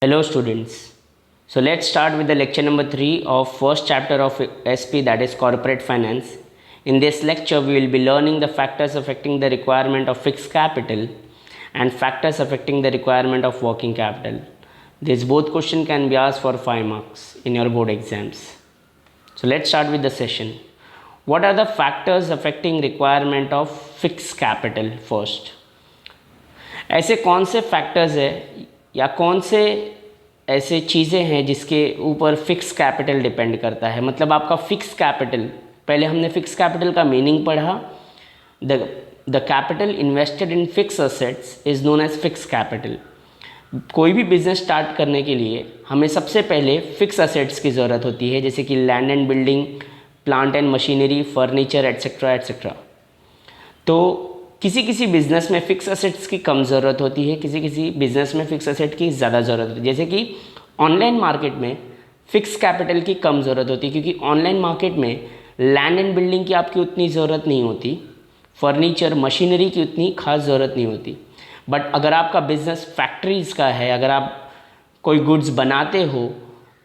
Hello students. So let's start with the lecture number 3 of first chapter of SP, that is corporate finance. In this lecture we will be learning the factors affecting the requirement of fixed capital and factors affecting the requirement of working capital. These both question can be asked for 5 marks in your board exams. So let's start with the session. What are the factors affecting requirement of fixed capital first? ऐसे कौन से factors है या कौन से ऐसे चीज़ें हैं जिसके ऊपर फिक्स कैपिटल डिपेंड करता है। मतलब आपका फिक्स कैपिटल, पहले हमने फिक्स कैपिटल का मीनिंग पढ़ा। The capital invested in fix assets is known as fix capital. कोई भी बिजनेस स्टार्ट करने के लिए हमें सबसे पहले फिक्स असेट्स की ज़रूरत होती है, जैसे कि land and building, plant and machinery, furniture etcetera etcetera. तो किसी बिज़नेस में फ़िक्स असेट्स की कम ज़रूरत होती है, किसी बिज़नेस में फ़िक्स असेट की ज़्यादा ज़रूरत होती है। जैसे कि ऑनलाइन मार्केट में फ़िक्स कैपिटल की कम ज़रूरत होती है, क्योंकि ऑनलाइन मार्केट में लैंड एंड बिल्डिंग की आपकी उतनी ज़रूरत नहीं होती, फर्नीचर मशीनरी की उतनी खास ज़रूरत नहीं होती। बट अगर आपका बिज़नेस फैक्ट्रीज़ का है, अगर आप कोई गुड्स बनाते हो,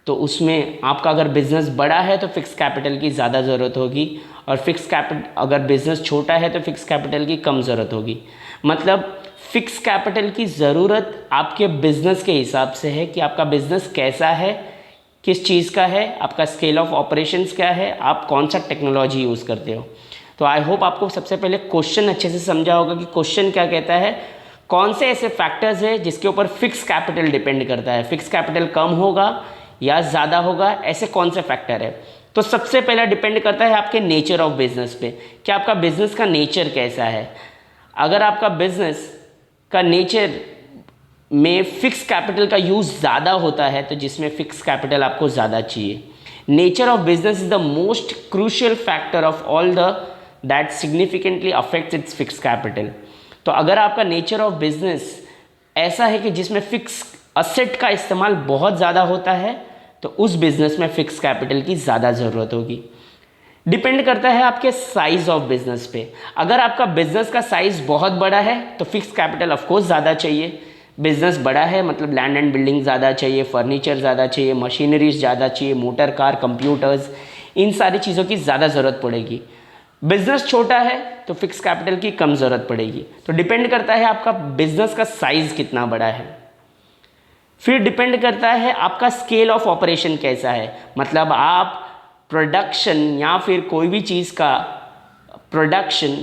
तो उसमें आपका अगर बिज़नेस बड़ा है तो फिक्स कैपिटल की ज़्यादा ज़रूरत होगी, और फिक्स कैपिटल अगर बिज़नेस छोटा है तो फिक्स कैपिटल की कम ज़रूरत होगी। मतलब फिक्स कैपिटल की ज़रूरत आपके बिज़नेस के हिसाब से है कि आपका बिज़नेस कैसा है, किस चीज़ का है, आपका स्केल ऑफ ऑपरेशंस क्या है, आप कौन सा टेक्नोलॉजी यूज़ करते हो। तो आई होप आपको सबसे पहले क्वेश्चन अच्छे से समझा होगा कि क्वेश्चन क्या कहता है, कौन से ऐसे फैक्टर्स हैं जिसके ऊपर फिक्स कैपिटल डिपेंड करता है, फिक्स कैपिटल कम होगा या ज़्यादा होगा, ऐसे कौन से फैक्टर है। तो सबसे पहला डिपेंड करता है आपके नेचर ऑफ बिजनेस पे, कि आपका बिजनेस का नेचर कैसा है। अगर आपका बिजनेस का नेचर में फिक्स कैपिटल का यूज़ ज़्यादा होता है तो जिसमें फिक्स कैपिटल आपको ज़्यादा चाहिए। Nature of business is the most crucial factor of all the that significantly affects it's fix capital. तो अगर आपका नेचर ऑफ बिजनेस ऐसा है कि जिसमें फिक्स असेट का इस्तेमाल बहुत ज़्यादा होता है, तो उस बिज़नेस में फ़िक्स कैपिटल की ज़्यादा ज़रूरत होगी। डिपेंड करता है आपके साइज़ ऑफ बिज़नेस पे। अगर आपका बिज़नेस का साइज़ बहुत बड़ा है तो फिक्स कैपिटल ऑफ कोर्स ज़्यादा चाहिए। बिज़नेस बड़ा है मतलब लैंड एंड बिल्डिंग ज़्यादा चाहिए, फर्नीचर ज़्यादा चाहिए, मशीनरीज ज़्यादा चाहिए, मोटर कार, कंप्यूटर्स, इन सारी चीज़ों की ज़्यादा ज़रूरत पड़ेगी। बिज़नेस छोटा है तो फिक्स कैपिटल की कम ज़रूरत पड़ेगी। तो डिपेंड करता है आपका बिज़नेस का साइज़ कितना बड़ा है। फिर डिपेंड करता है आपका स्केल ऑफ ऑपरेशन कैसा है। मतलब आप प्रोडक्शन या फिर कोई भी चीज़ का प्रोडक्शन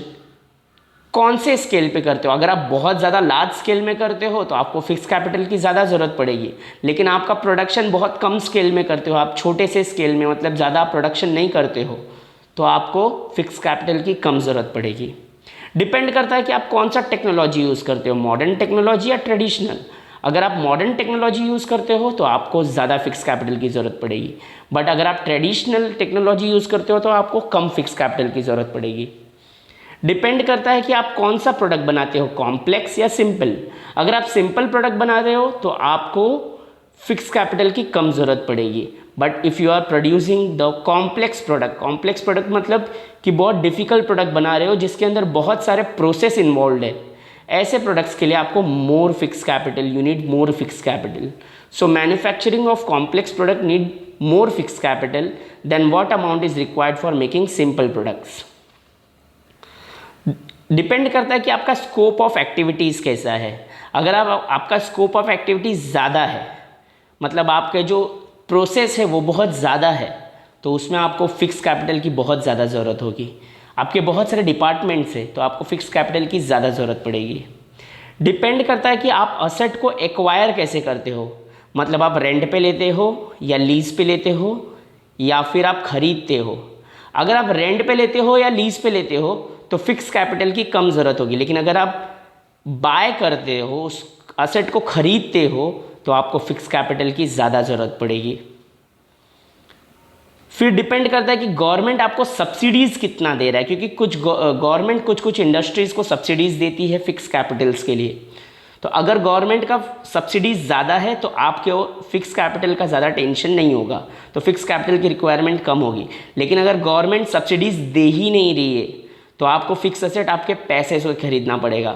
कौन से स्केल पे करते हो। अगर आप बहुत ज़्यादा लार्ज स्केल में करते हो तो आपको फिक्स कैपिटल की ज़्यादा ज़रूरत पड़ेगी। लेकिन आपका प्रोडक्शन बहुत कम स्केल में करते हो, आप छोटे से स्केल में मतलब ज़्यादा प्रोडक्शन नहीं करते हो, तो आपको फिक्स कैपिटल की कम ज़रूरत पड़ेगी। डिपेंड करता है कि आप कौन सा टेक्नोलॉजी यूज़ करते हो, मॉडर्न टेक्नोलॉजी या ट्रेडिशनल। अगर आप मॉडर्न टेक्नोलॉजी यूज़ करते हो तो आपको ज़्यादा फिक्स कैपिटल की ज़रूरत पड़ेगी। बट अगर आप ट्रेडिशनल टेक्नोलॉजी यूज़ करते हो तो आपको कम फिक्स कैपिटल की ज़रूरत पड़ेगी। डिपेंड करता है कि आप कौन सा प्रोडक्ट बनाते हो, कॉम्प्लेक्स या सिंपल। अगर आप सिंपल प्रोडक्ट बना रहे हो तो आपको फिक्स कैपिटल की कम ज़रूरत पड़ेगी। But if you are producing the complex product मतलब कि बहुत डिफ़िकल्ट प्रोडक्ट बना रहे हो जिसके अंदर बहुत सारे प्रोसेस इन्वॉल्व है, ऐसे प्रोडक्ट्स के लिए आपको more fix capital, you need more fix capital. So manufacturing of complex product need more fix capital then what amount is required for making simple products. Depend करता है कि आपका स्कोप ऑफ एक्टिविटीज़ कैसा है। अगर आपका स्कोप ऑफ एक्टिविटीज़ ज़्यादा है, मतलब आपके जो प्रोसेस है वो बहुत ज़्यादा है, तो उसमें आपको फिक्स कैपिटल की बहुत ज़्यादा ज़रूरत होगी। आपके बहुत सारे डिपार्टमेंट्स हैं तो आपको फिक्स कैपिटल की ज़्यादा ज़रूरत पड़ेगी। डिपेंड करता है कि आप असेट को एक्वायर कैसे करते हो। मतलब आप रेंट पे लेते हो या लीज़ पे लेते हो या फिर आप खरीदते हो। अगर आप रेंट पे लेते हो या लीज़ पे लेते हो तो फिक्स कैपिटल की कम ज़रूरत होगी। लेकिन अगर आप बाय करते हो, उस असेट को खरीदते हो, तो आपको फिक्स कैपिटल की ज़्यादा ज़रूरत पड़ेगी। फिर डिपेंड करता है कि गवर्नमेंट आपको सब्सिडीज़ कितना दे रहा है, क्योंकि कुछ गवर्नमेंट कुछ इंडस्ट्रीज़ को सब्सिडीज़ देती है फिक्स कैपिटल्स के लिए। तो अगर गवर्नमेंट का सब्सिडीज़ ज़्यादा है तो आपके फिक्स कैपिटल का ज़्यादा टेंशन नहीं होगा, तो फिक्स कैपिटल की रिक्वायरमेंट कम होगी। लेकिन अगर गवर्नमेंट सब्सिडीज़ दे ही नहीं रही है तो आपको फिक्स असेट आपके पैसे से खरीदना पड़ेगा,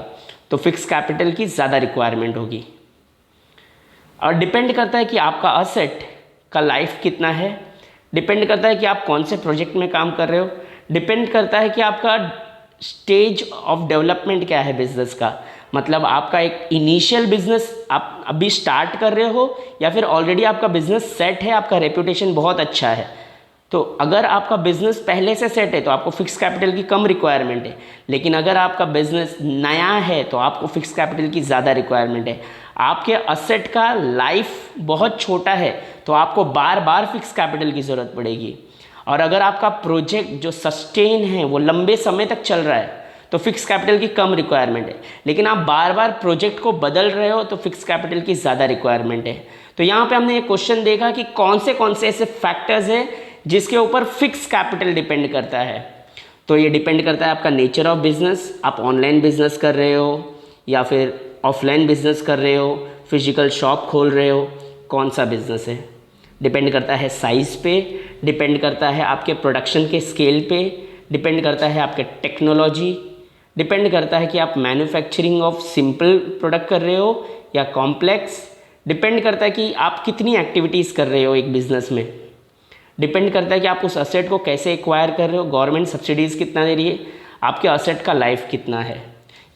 तो फिक्स कैपिटल की ज़्यादा रिक्वायरमेंट होगी। और डिपेंड करता है कि आपका असेट का लाइफ कितना है, डिपेंड करता है कि आप कौन से प्रोजेक्ट में काम कर रहे हो, डिपेंड करता है कि आपका स्टेज ऑफ डेवलपमेंट क्या है बिजनेस का, मतलब आपका एक इनिशियल बिजनेस आप अभी स्टार्ट कर रहे हो या फिर ऑलरेडी आपका बिजनेस सेट है, आपका रेपुटेशन बहुत अच्छा है। तो अगर आपका बिजनेस पहले से सेट है तो आपको फिक्स कैपिटल की कम रिक्वायरमेंट है, लेकिन अगर आपका बिजनेस नया है तो आपको फिक्स कैपिटल की ज़्यादा रिक्वायरमेंट है। आपके असेट का लाइफ बहुत छोटा है तो आपको बार बार फिक्स कैपिटल की ज़रूरत पड़ेगी, और अगर आपका प्रोजेक्ट जो सस्टेन है वो लंबे समय तक चल रहा है तो फिक्स कैपिटल की कम रिक्वायरमेंट है, लेकिन आप बार बार प्रोजेक्ट को बदल रहे हो तो फिक्स कैपिटल की ज़्यादा रिक्वायरमेंट है। तो यहाँ पे हमने ये क्वेश्चन देखा कि कौन से ऐसे फैक्टर्स हैं जिसके ऊपर फिक्स कैपिटल डिपेंड करता है। तो ये डिपेंड करता है आपका नेचर ऑफ बिजनेस, आप ऑनलाइन बिजनेस कर रहे हो या फिर ऑफलाइन बिजनेस कर रहे हो, फिजिकल शॉप खोल रहे हो, कौन सा बिजनेस है। डिपेंड करता है साइज़ पे, डिपेंड करता है आपके प्रोडक्शन के स्केल पे, डिपेंड करता है आपके टेक्नोलॉजी, डिपेंड करता है कि आप मैन्युफैक्चरिंग ऑफ सिंपल प्रोडक्ट कर रहे हो या कॉम्प्लेक्स, डिपेंड करता है कि आप कितनी एक्टिविटीज़ कर रहे हो एक बिज़नेस में, डिपेंड करता है कि आप उस असेट को कैसे एक्वायर कर रहे हो, गवर्नमेंट सब्सिडीज़ कितना दे रही है, आपके असेट का लाइफ कितना है।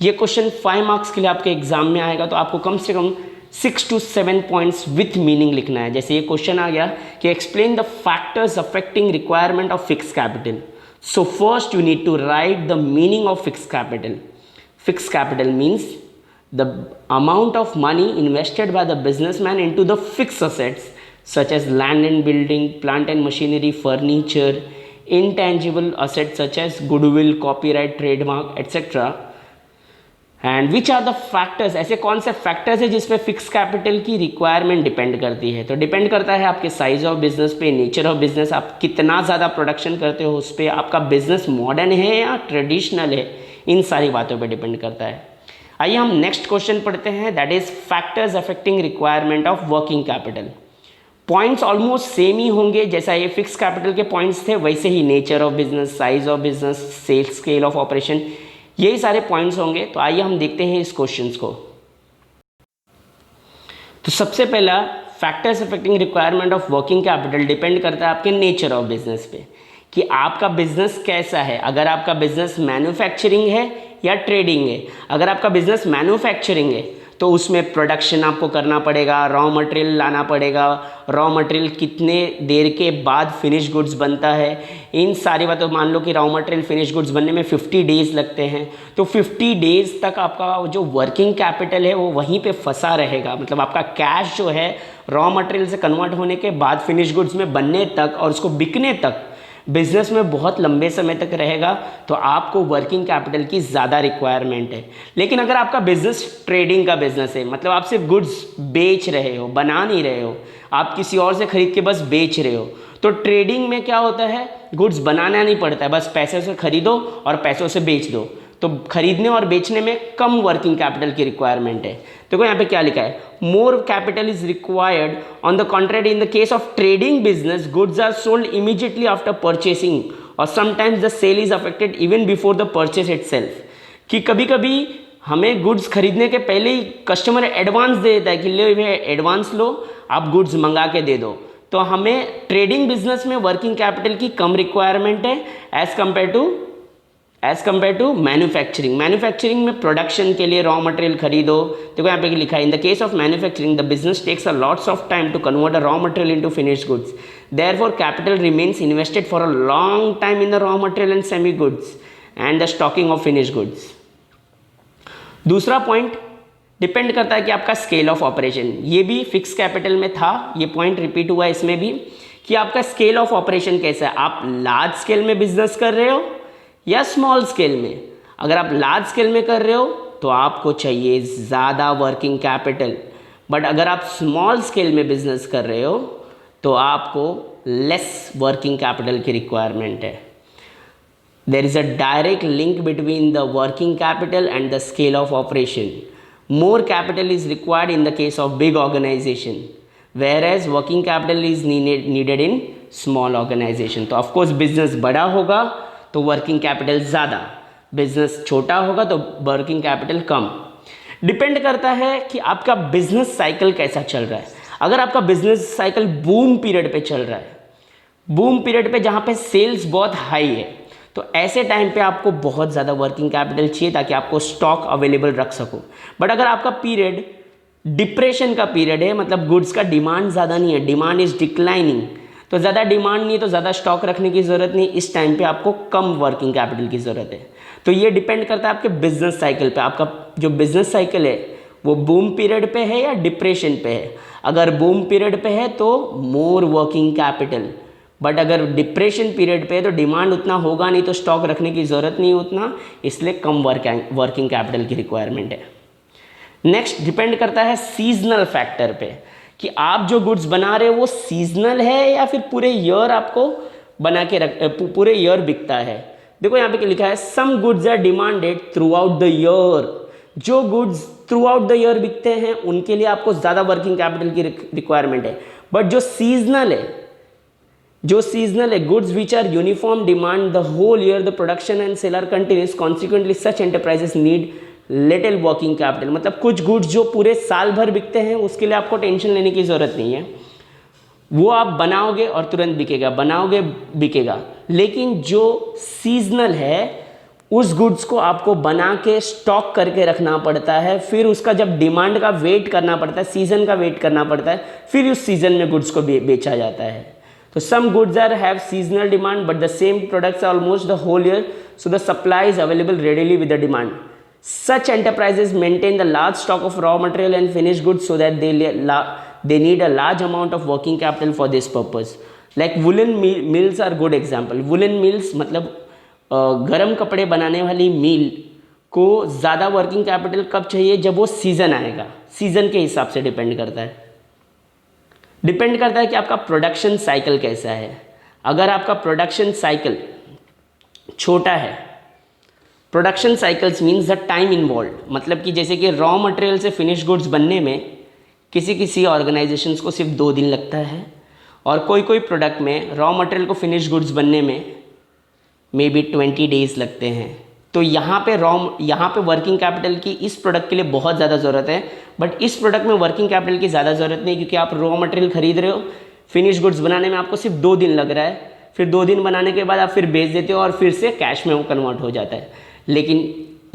ये क्वेश्चन 5 मार्क्स के लिए आपके एग्जाम में आएगा तो आपको कम से कम 6 to 7 पॉइंट्स विथ मीनिंग लिखना है। जैसे ये क्वेश्चन आ गया कि explain the factors affecting requirement of fix capital. So first you need to write the meaning of fixed capital. Fixed capital means the amount of money invested by the businessman into the fixed assets such as land and building, plant and machinery, furniture, intangible assets such as goodwill, copyright, trademark, etc. And which are the factors, ऐसे कौन से factors है जिसपे fix capital की requirement depend करती है। तो depend करता है आपके साइज ऑफ बिजनेस पे, नेचर ऑफ बिजनेस, आप कितना ज़्यादा प्रोडक्शन करते हो उस पर, आपका बिजनेस मॉडर्न है या ट्रेडिशनल है, इन सारी बातों पे डिपेंड करता है। आइए हम नेक्स्ट क्वेश्चन पढ़ते हैं, that is factors affecting requirement of working capital. Points almost same ही होंगे, जैसा ये फिक्स कैपिटल के पॉइंट्स थे वैसे ही nature of business, size of business, sales scale of operation, यही सारे पॉइंट्स होंगे। तो आइए हम देखते हैं इस क्वेश्चंस को। तो सबसे पहला factors affecting requirement of working capital depend करता है आपके नेचर ऑफ बिजनेस पे, कि आपका बिजनेस कैसा है। अगर आपका बिजनेस मैन्युफैक्चरिंग है या ट्रेडिंग है, अगर आपका बिजनेस मैन्युफैक्चरिंग है तो उसमें प्रोडक्शन आपको करना पड़ेगा, रॉ मटेरियल लाना पड़ेगा, रॉ मटेरियल कितने देर के बाद फिनिश गुड्स बनता है, इन सारी बातों। मान लो कि रॉ मटेरियल फिनिश गुड्स बनने में 50 डेज़ लगते हैं, तो 50 डेज़ तक आपका जो वर्किंग कैपिटल है वो वहीं पे फंसा रहेगा, मतलब आपका कैश जो है रॉ मटेरियल से कन्वर्ट होने के बाद फिनिश गुड्स में बनने तक और उसको बिकने तक बिजनेस में बहुत लंबे समय तक रहेगा। तो आपको वर्किंग कैपिटल की ज़्यादा रिक्वायरमेंट है। लेकिन अगर आपका बिजनेस ट्रेडिंग का बिजनेस है, मतलब आप सिर्फ गुड्स बेच रहे हो, बना नहीं रहे हो, आप किसी और से खरीद के बस बेच रहे हो, तो ट्रेडिंग में क्या होता है, गुड्स बनाना नहीं पड़ता है, बस पैसे से खरीदो और पैसों से बेच दो। तो खरीदने और बेचने में कम वर्किंग कैपिटल की रिक्वायरमेंट है। देखो यहाँ पे क्या लिखा है, more capital is required on the contrary in the case of trading business, goods are sold immediately after purchasing और sometimes the sale is affected even before the purchase itself. कि कभी कभी हमें गुड्स खरीदने के पहले ही कस्टमर एडवांस दे देता है कि ले भैया एडवांस लो, आप गुड्स मंगा के दे दो। तो हमें ट्रेडिंग बिजनेस में वर्किंग कैपिटल की कम रिक्वायरमेंट है as compare to manufacturing. Manufacturing में प्रोडक्शन के लिए रॉ मटेरियल खरीदो। देखो यहाँ पे लिखा है, in the case of manufacturing the business takes a lots of time to convert a raw material into finished goods, therefore capital remains invested for a long time in the raw material and semi goods and the stocking of finished goods. दूसरा point depend करता है कि आपका scale of operation, ये भी fix capital में था, ये पॉइंट रिपीट हुआ इसमें भी, कि आपका स्केल ऑफ ऑपरेशन कैसा है। आप लार्ज स्केल में बिजनेस कर रहे हो या स्मॉल स्केल में। अगर आप लार्ज स्केल में कर रहे हो तो आपको चाहिए ज़्यादा वर्किंग कैपिटल, बट अगर आप स्मॉल स्केल में बिजनेस कर रहे हो तो आपको लेस वर्किंग कैपिटल की रिक्वायरमेंट है। There is a direct link between the working capital and the scale of operation. More capital is required in the case of big organisation, whereas working capital is needed in small organisation. तो of course business बड़ा होगा तो working capital ज़्यादा, business छोटा होगा तो working capital कम। Depend करता है कि आपका बिजनेस साइकिल कैसा चल रहा है। अगर आपका बिजनेस साइकिल बूम पीरियड पे चल रहा है, बूम पीरियड पे जहाँ पे सेल्स बहुत हाई है, तो ऐसे टाइम पे आपको बहुत ज़्यादा वर्किंग कैपिटल चाहिए ताकि आपको स्टॉक अवेलेबल रख सको। बट अगर आपका पीरियड डिप्रेशन का पीरियड है, मतलब गुड्स का डिमांड ज़्यादा नहीं है, डिमांड इज़ डिक्लाइनिंग, तो ज़्यादा डिमांड नहीं है तो ज़्यादा स्टॉक रखने की ज़रूरत नहीं, इस टाइम पे आपको कम वर्किंग कैपिटल की ज़रूरत है। तो ये डिपेंड करता है आपके बिजनेस साइकिल पे, आपका जो बिजनेस साइकिल है वो बूम पीरियड पे है या डिप्रेशन पे है। अगर बूम पीरियड पे है तो मोर वर्किंग कैपिटल, बट अगर डिप्रेशन पीरियड पे है तो डिमांड उतना होगा नहीं तो स्टॉक रखने की ज़रूरत नहीं उतना, इसलिए कम वर्किंग कैपिटल की रिक्वायरमेंट है। नेक्स्ट डिपेंड करता है सीजनल फैक्टर पे कि आप जो गुड्स बना रहे हो वो सीजनल है या फिर पूरे ईयर आपको बना के पूरे ईयर बिकता है। देखो यहाँ पे लिखा है some goods are demanded throughout the year. जो goods throughout the year बिकते हैं उनके लिए आपको ज़्यादा वर्किंग कैपिटल की रिक्वायरमेंट है। बट जो सीजनल है goods which are uniform demand the whole year, the production and sale are continuous, consequently such enterprises need little working capital. मतलब कुछ गुड्स जो पूरे साल भर बिकते हैं उसके लिए आपको टेंशन लेने की ज़रूरत नहीं है, वो आप बनाओगे और तुरंत बिकेगा, बनाओगे बिकेगा। लेकिन जो सीजनल है उस गुड्स को आपको बना के स्टॉक करके रखना पड़ता है, फिर उसका जब डिमांड का वेट करना पड़ता है, सीजन का वेट करना पड़ता है, फिर उस सीजन में गुड्स को बेचा जाता है। तो some goods are have seasonal demand but the same products are almost the whole year, so the supply is available readily with the demand. Such enterprises maintain the large stock of raw material and finished goods so that they need a large amount of working capital for this purpose. Like woolen mills are good example. Woolen mills मतलब गर्म कपड़े बनाने वाली मिल को ज़्यादा working capital कब चाहिए, जब वो सीज़न आएगा। सीज़न के हिसाब से डिपेंड करता है कि आपका प्रोडक्शन साइकिल कैसा है। अगर आपका प्रोडक्शन साइकिल छोटा है, production cycles means the time involve, मतलब कि जैसे कि रॉ मटेरियल से फिनिश गुड्स बनने में किसी ऑर्गेनाइजेशंस को सिर्फ 2 दिन लगता है, और कोई प्रोडक्ट में रॉ मटेरियल को फिनिश गुड्स बनने में मे बी 20 डेज लगते हैं। तो यहाँ पे वर्किंग कैपिटल की इस प्रोडक्ट के लिए बहुत ज़्यादा ज़रूरत है, बट इस प्रोडक्ट में वर्किंग कैपिटल की ज़्यादा ज़रूरत नहीं, क्योंकि आप रॉ मटेरियल खरीद रहे हो, फिनिश गुड्स बनाने में आपको सिर्फ 2 दिन लग रहा है, फिर 2 दिन बनाने के बाद आप फिर बेच देते हो और फिर से कैश में वो कन्वर्ट हो जाता है। लेकिन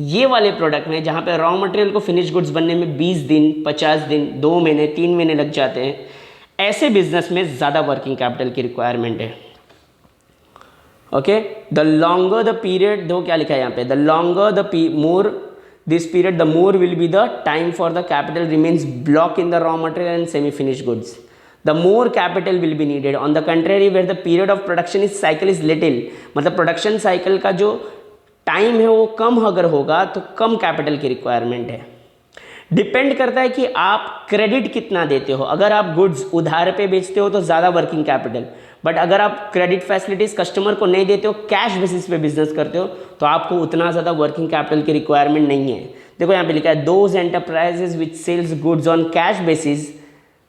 ये वाले प्रोडक्ट में जहाँ पे रॉ मटेरियल को फिनिश गुड्स बनने में 20 दिन, 50 दिन, 2 महीने, 3 महीने लग जाते हैं, ऐसे बिजनेस में ज़्यादा वर्किंग कैपिटल की रिक्वायरमेंट है। Okay, the longer the period, दो क्या लिखा है यहाँ पे, the longer the more this period the more will be the time for the capital remains block in the raw material and semi finish goods, the more capital will be needed. On the contrary where the period of production is cycle is little, मतलब production cycle का जो time है वो कम अगर होगा तो कम capital की requirement है। डिपेंड करता है कि आप क्रेडिट कितना देते हो। अगर आप गुड्स उधार पे बेचते हो तो ज़्यादा वर्किंग कैपिटल, बट अगर आप क्रेडिट फैसिलिटीज़ कस्टमर को नहीं देते हो, कैश बेसिस पे बिजनेस करते हो, तो आपको उतना ज़्यादा वर्किंग कैपिटल की रिक्वायरमेंट नहीं है। देखो यहाँ पे लिखा है those enterprises which sales goods on cash basis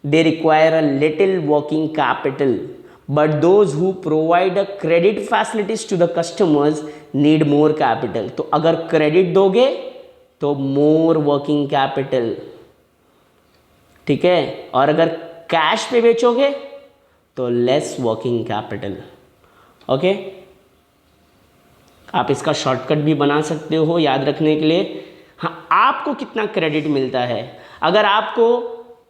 they require a little working capital, but those who provide a credit facilities to the customers need more capital। तो अगर क्रेडिट दोगे तो more working capital, ठीक है, और अगर cash पे बेचोगे तो less working capital। ओके, आप इसका शॉर्टकट भी बना सकते हो याद रखने के लिए। हाँ, आपको कितना क्रेडिट मिलता है, अगर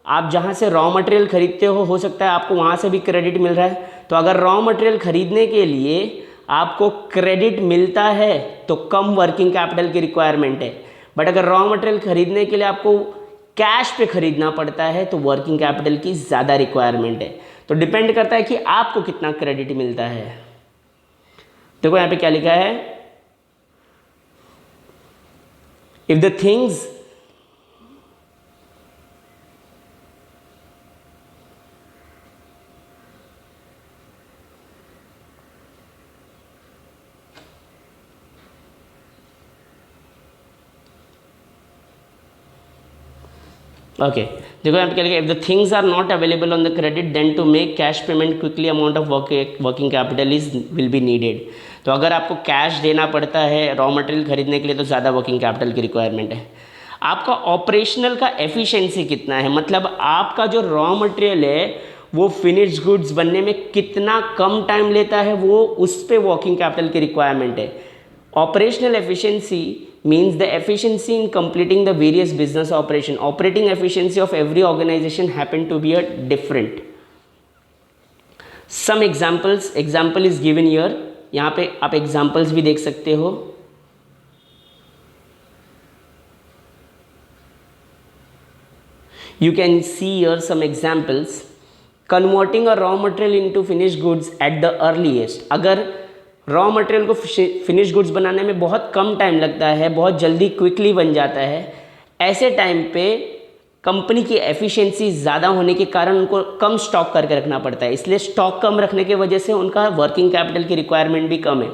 आप जहाँ से रॉ मटेरियल खरीदते हो सकता है आपको वहाँ से भी क्रेडिट मिल रहा है, तो अगर रॉ मटेरियल खरीदने के लिए आपको क्रेडिट मिलता है तो कम वर्किंग कैपिटल की रिक्वायरमेंट है, बट अगर रॉ मटेरियल खरीदने के लिए आपको कैश पे खरीदना पड़ता है तो वर्किंग कैपिटल की ज़्यादा रिक्वायरमेंट है। तो डिपेंड करता है कि आपको कितना क्रेडिट मिलता है। देखो यहाँ पे क्या लिखा है, इफ द थिंग्स ओके, देखो यहाँ पे क्या लिखा है, if the things are not available on the credit then to make cash payment quickly amount of working capital is will be needed. तो अगर आपको कैश देना पड़ता है रॉ मटेरियल खरीदने के लिए तो ज़्यादा वर्किंग कैपिटल की रिक्वायरमेंट है। आपका ऑपरेशनल का एफिशिएंसी कितना है, मतलब आपका जो रॉ मटेरियल है वो फिनिश्ड गुड्स बनने में कितना कम टाइम लेता है, वो उस पे वर्किंग कैपिटल की रिक्वायरमेंट है। Operational efficiency means the efficiency in completing the various business operation. Operating efficiency of every organization happen to be a different. Some example is given here. यहाँ पे आप examples भी देख सकते हो। You can see here some examples. Converting a raw material into finished goods at the earliest. अगर raw material को finish goods बनाने में बहुत कम टाइम लगता है, बहुत जल्दी क्विकली बन जाता है, ऐसे टाइम पे कंपनी की एफिशिएंसी ज़्यादा होने के कारण उनको कम स्टॉक करके रखना पड़ता है, इसलिए स्टॉक कम रखने की वजह से उनका वर्किंग कैपिटल की रिक्वायरमेंट भी कम है।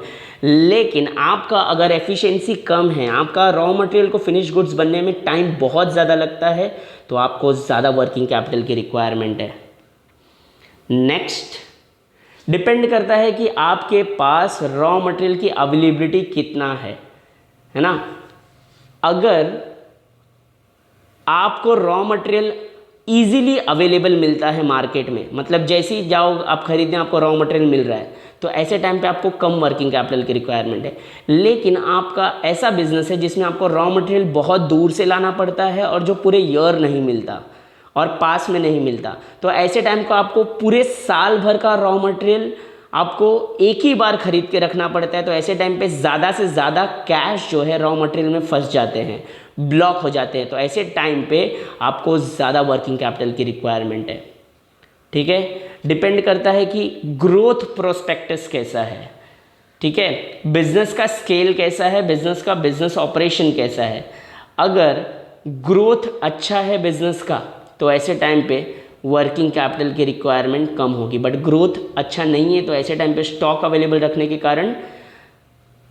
लेकिन आपका अगर एफिशिएंसी कम है, आपका रॉ मटेरियल को फिनिश गुड्स बनने में टाइम बहुत ज़्यादा लगता है, तो आपको ज़्यादा वर्किंग कैपिटल की रिक्वायरमेंट है। नेक्स्ट, डिपेंड करता है कि आपके पास रॉ मटेरियल की अवेलेबिलिटी कितना है ना। अगर आपको रॉ मटेरियल ईजिली अवेलेबल मिलता है मार्केट में, मतलब जैसे ही जाओ आप खरीदने आपको रॉ मटेरियल मिल रहा है, तो ऐसे टाइम पे आपको कम वर्किंग कैपिटल की रिक्वायरमेंट है। लेकिन आपका ऐसा बिजनेस है जिसमें आपको रॉ मटेरियल बहुत दूर से लाना पड़ता है और जो पूरे ईयर नहीं मिलता और पास में नहीं मिलता, तो ऐसे टाइम को आपको पूरे साल भर का रॉ मटेरियल आपको एक ही बार खरीद के रखना पड़ता है। तो ऐसे टाइम पे ज़्यादा से ज़्यादा कैश जो है रॉ मटेरियल में फंस जाते हैं, ब्लॉक हो जाते हैं। तो ऐसे टाइम पे आपको ज़्यादा वर्किंग कैपिटल की रिक्वायरमेंट है। ठीक है, डिपेंड करता है कि ग्रोथ प्रोस्पेक्टस कैसा है, ठीक है, बिजनेस का स्केल कैसा है, बिजनेस का बिजनेस ऑपरेशन कैसा है। अगर ग्रोथ अच्छा है बिजनेस का, तो ऐसे टाइम पे वर्किंग कैपिटल की रिक्वायरमेंट कम होगी। बट ग्रोथ अच्छा नहीं है, तो ऐसे टाइम पे स्टॉक अवेलेबल रखने के कारण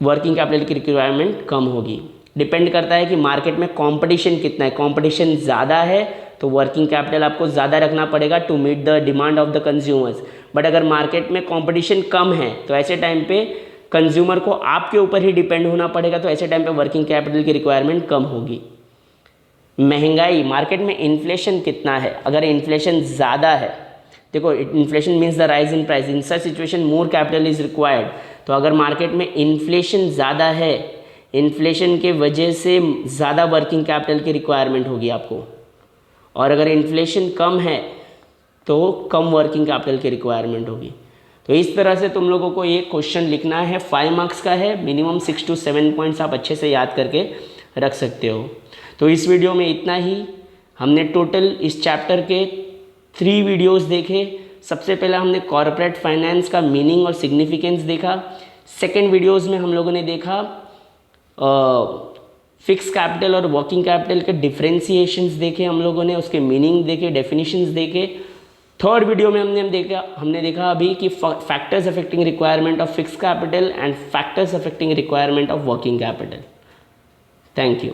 वर्किंग कैपिटल की रिक्वायरमेंट कम होगी। डिपेंड करता है कि मार्केट में कंपटीशन कितना है। कंपटीशन ज़्यादा है तो वर्किंग कैपिटल आपको ज़्यादा रखना पड़ेगा to meet the demand of the consumers. But अगर मार्केट में कंपटीशन कम है, तो ऐसे टाइम पे कंज्यूमर को आपके ऊपर ही डिपेंड होना पड़ेगा, तो ऐसे टाइम पे वर्किंग कैपिटल की रिक्वायरमेंट कम होगी। महंगाई, मार्केट में इन्फ्लेशन कितना है, अगर इन्फ्लेशन ज़्यादा है, देखो inflation means the rise in price, in such situation more capital is required. तो अगर मार्केट में इन्फ्लेशन ज़्यादा है, इन्फ्लेशन के वजह से ज़्यादा वर्किंग कैपिटल की रिक्वायरमेंट होगी आपको, और अगर इन्फ्लेशन कम है तो कम वर्किंग कैपिटल की रिक्वायरमेंट होगी। तो इस तरह से तुम लोगों को ये क्वेश्चन लिखना है, 5 मार्क्स का है, मिनिमम 6 to 7 पॉइंट्स आप अच्छे से याद करके रख सकते हो। तो इस वीडियो में इतना ही। हमने टोटल इस चैप्टर के 3 वीडियोस देखे। सबसे पहले हमने कॉर्पोरेट फाइनेंस का मीनिंग और सिग्निफिकेंस देखा। सेकंड वीडियोस में हम लोगों ने देखा फिक्स कैपिटल और वर्किंग कैपिटल के डिफरेंशिएशंस देखे हम लोगों ने, उसके मीनिंग देखे, डेफिनेशंस देखे। थर्ड वीडियो में हमने देखा अभी कि factors affecting requirement of fix capital and factors affecting requirement of working capital. Thank you.